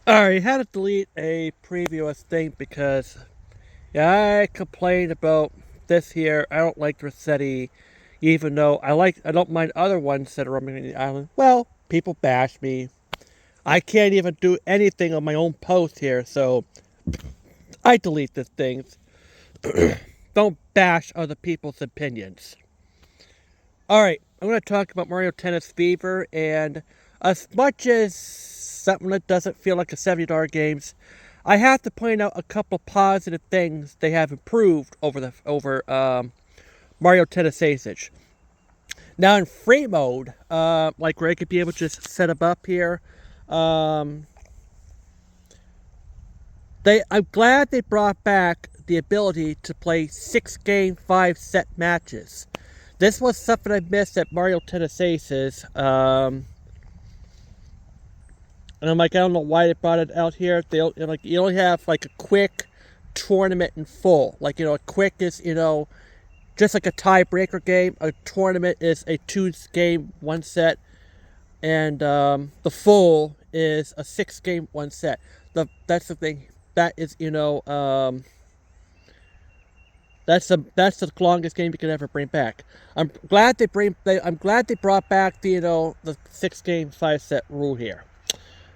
Alright, had to delete a previous thing because I complained about this here. I don't like Rossetti, even though I don't mind other ones that are roaming the island. Well, people bash me. I can't even do anything on my own post here, so I delete these things. Don't bash other people's opinions. Alright, I'm going to talk about Mario Tennis Fever, and as much as something that doesn't feel like a $70 game, I have to point out a couple positive things they have improved over Mario Tennis Aces. Now in free mode, like where I could be able to just set them up here, I'm glad they brought back the ability to play 6-game, 5-set matches. This was something I missed at Mario Tennis Aces. And I'm like, I don't know why they brought it out here. You only have like a quick tournament in full. Like, a quick is, just like a tiebreaker game. A tournament is a 2-game, 1 set. And the full is a 6-game, 1 set. That's the thing. That is, that's the longest game you can ever bring back. I'm glad they brought back the 6-game, 5-set rule here.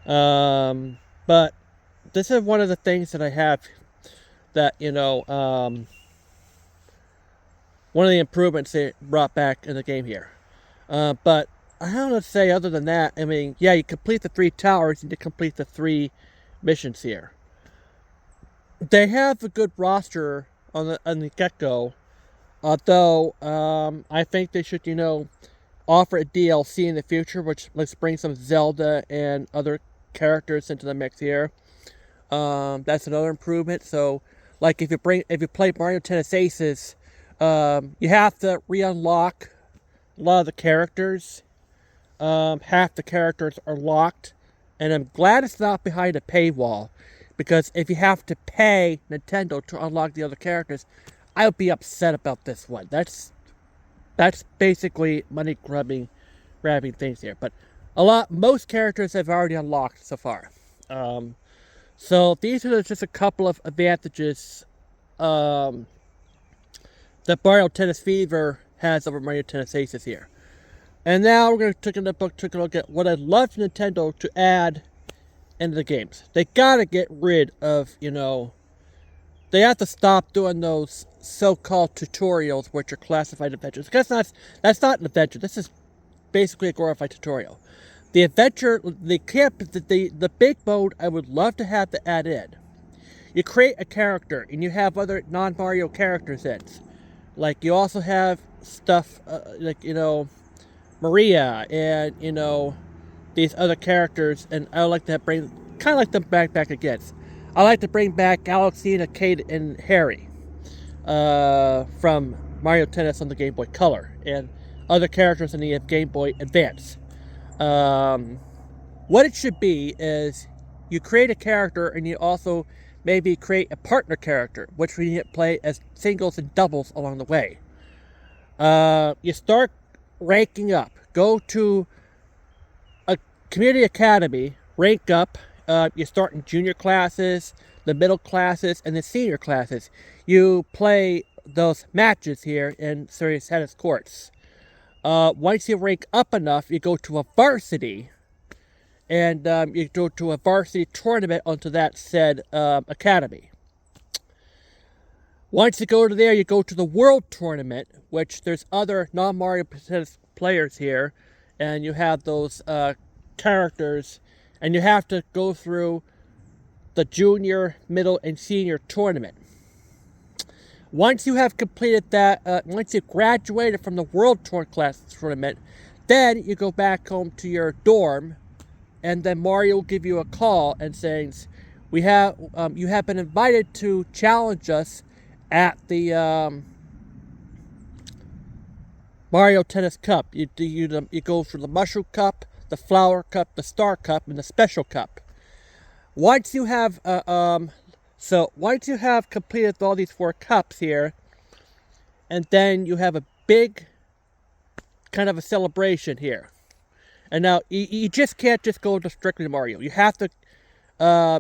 But this is one of the things that I have that one of the improvements they brought back in the game here. But I don't know what to say other than that. I mean, yeah, you complete the 3 towers and you complete the 3 missions here. They have a good roster on the get-go, although I think they should offer a DLC in the future, which let's bring some Zelda and other characters into the mix here. That's another improvement. So, like if you play Mario Tennis Aces, you have to re-unlock a lot of the characters. Half the characters are locked, and I'm glad it's not behind a paywall, because if you have to pay Nintendo to unlock the other characters, I would be upset about this one. That's basically money grabbing things here. But most characters have already unlocked so far. So these are just a couple of advantages that Mario Tennis Fever has over Mario Tennis Aces here. And now we're going to take a look at what I'd love Nintendo to add into the games. They gotta get rid of, they have to stop doing those so-called tutorials, which are classified adventures. Because that's not an adventure. This is basically a glorified tutorial. The adventure, the big mode, I would love to have to add in. You create a character, and you have other non-Mario characters in. Like, you also have stuff, Maria, and, these other characters, and I would like to kind of like them back again. I like to bring back Alexina, Kate, and Harry from Mario Tennis on the Game Boy Color, and other characters in the Game Boy Advance. What it should be is you create a character, and you also maybe create a partner character, which we play as singles and doubles along the way. You start ranking up. Go to a community academy, rank up. You start in junior classes, the middle classes, and the senior classes. You play those matches here in serious tennis courts. Once you rank up enough, you go to a varsity, and you go to a varsity tournament onto that said academy. Once you go to there, you go to the World Tournament, which there's other non-Mario Tennis players here, and you have those characters, and you have to go through the junior, middle, and senior tournament. Once you have completed that, once you graduated from the World Tour class tournament, then you go back home to your dorm, and then Mario will give you a call and says, you have been invited to challenge us at the Mario Tennis Cup. You go for the Mushroom Cup, the Flower Cup, the Star Cup, and the Special Cup. Once you have once you have completed all these 4 cups here, and then you have a big kind of a celebration here. And now you just can't just go to strictly Mario. You have to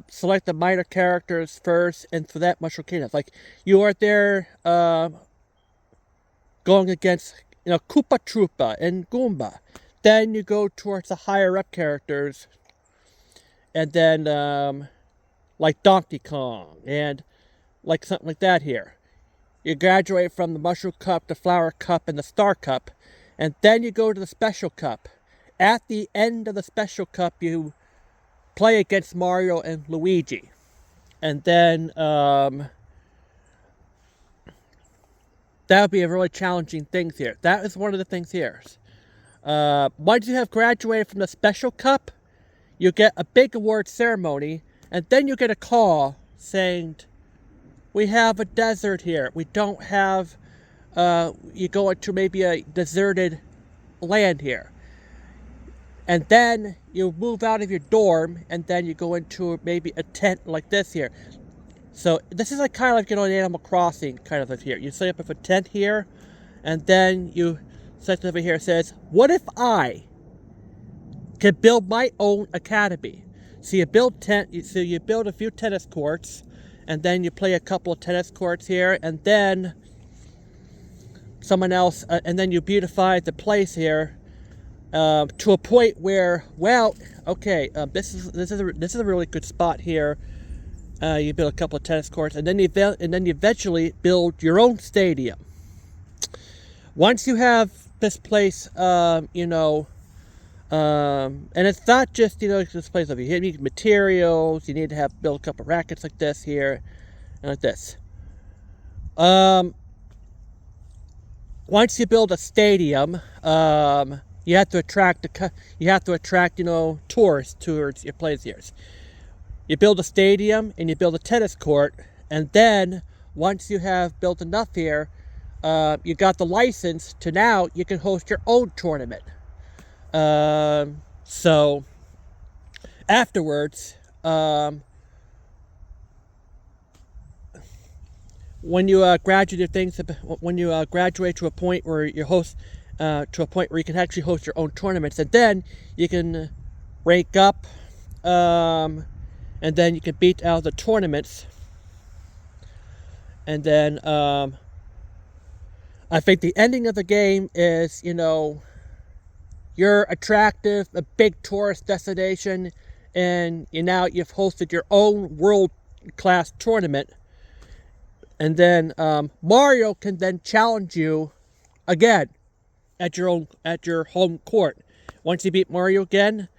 select the minor characters first, and for that, Mushroom Kingdom. Like, you are there going against, Koopa Troopa and Goomba. Then you go towards the higher up characters, and then, like Donkey Kong, and like something like that here. You graduate from the Mushroom Cup, the Flower Cup, and the Star Cup, and then you go to the Special Cup. At the end of the Special Cup, you play against Mario and Luigi. And then, that would be a really challenging thing here. That is one of the things here. Once you have graduated from the Special Cup, you get a big award ceremony, and then you get a call saying, we have a desert here. We don't have, you go into maybe a deserted land here. And then you move out of your dorm, and then you go into maybe a tent like this here. So this is like kind of like, an Animal Crossing kind of here. You set up a tent here, and then you set over here. It says, what if I could build my own academy? So you build you build a few tennis courts, and then you play a couple of tennis courts here, and then someone else, and then you beautify the place here to a point where, well, okay, this is a really good spot here. You build a couple of tennis courts, and then you eventually build your own stadium. Once you have this place, and it's not just, this place over here. You need materials. You need to build a couple of rackets like this here, and like this. Once you build a stadium, you have to attract tourists towards your place here. You build a stadium and you build a tennis court, and then once you have built enough here, you got the license to now you can host your own tournament. So afterwards, when you graduate to a point where you host, to a point where you can actually host your own tournaments, and then you can rank up, and then you can beat out the tournaments, and then I think the ending of the game is, you're attractive, a big tourist destination, and you've hosted your own world-class tournament, and then Mario can then challenge you again at your home court. Once you beat Mario again,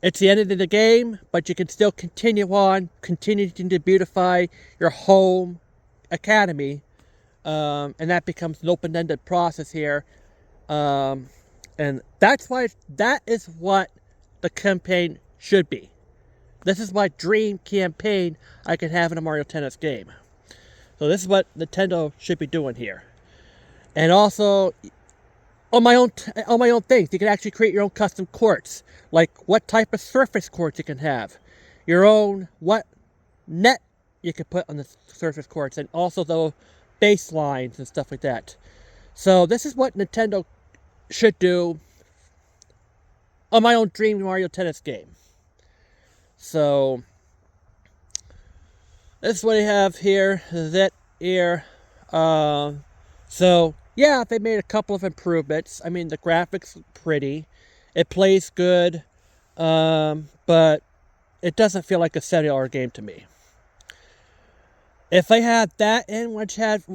it's the end of the game, but you can still continue to beautify your home academy, and that becomes an open-ended process here, and that is what the campaign should be. This is my dream campaign I could have in a Mario Tennis game. So this is what Nintendo should be doing here. And also, on my own things, you can actually create your own custom courts. Like what type of surface courts you can have. Your own, what net you can put on the surface courts. And also the baselines and stuff like that. So this is what Nintendo should do on my own dream Mario Tennis game. So this is what I have here. So yeah, they made a couple of improvements. I mean, the graphics look pretty. It plays good, but it doesn't feel like a $70 game to me. If they had that in, if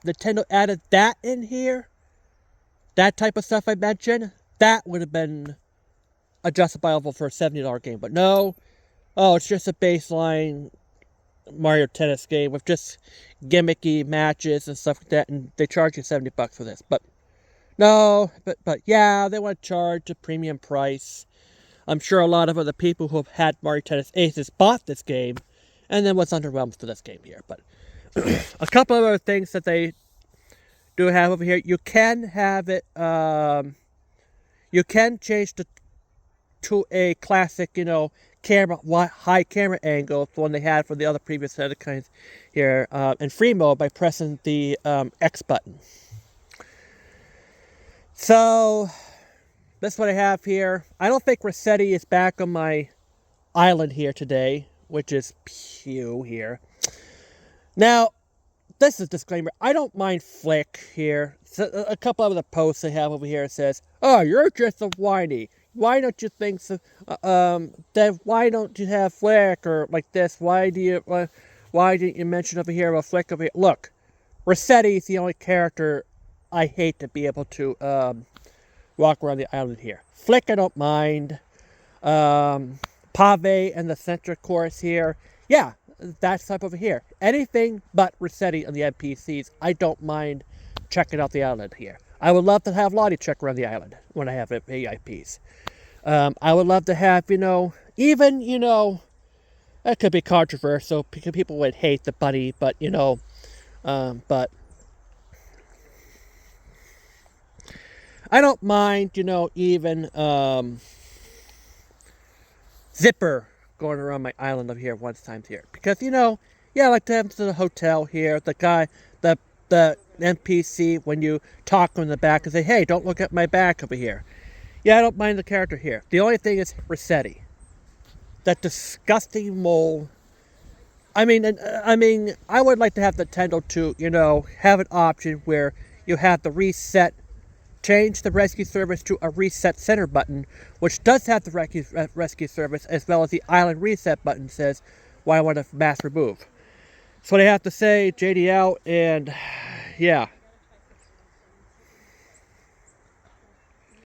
Nintendo added that in here, that type of stuff I mentioned, that would have been justifiable for a $70 game. But no, it's just a baseline Mario Tennis game with just gimmicky matches and stuff like that, and they charge you $70 for this. But no, but yeah, they want to charge a premium price. I'm sure a lot of other people who have had Mario Tennis Aces bought this game and then was underwhelmed for this game here. But a couple of other things that they do have over here, you can have it, you can change to a classic, high camera angle, the one they had for the other previous set of kinds here, in free mode by pressing the X button. So, that's what I have here. I don't think Resetti is back on my island here today, which is Pew here. Now, this is a disclaimer. I don't mind Flick here. So a couple of the posts I have over here says, "Oh, you're just a whiny. Why don't you think so? Then why don't you have Flick or like this? Why didn't you mention over here about Flick over here?" Look, Rossetti is the only character I hate to be able to walk around the island here. Flick, I don't mind. Pave and the Central Chorus here. Yeah, that type over here. Anything but Rossetti and the NPCs, I don't mind checking out the island here. I would love to have Lottie check around the island when I have AIPs. I would love to have, even, that could be controversial because people would hate the bunny, but, but I don't mind, even, Zipper going around my island over here once times here. Because, I like to have to the hotel here, the guy, the NPC, when you talk in the back and say, "Hey, don't look at my back over here." Yeah, I don't mind the character here. The only thing is Rossetti. That disgusting mole. I mean, I would like to have Nintendo to, have an option where you have the reset, change the rescue service to a reset center button, which does have the rescue service, as well as the island reset button says, "Why I want to mass remove." That's what I have to say. JD out, and yeah.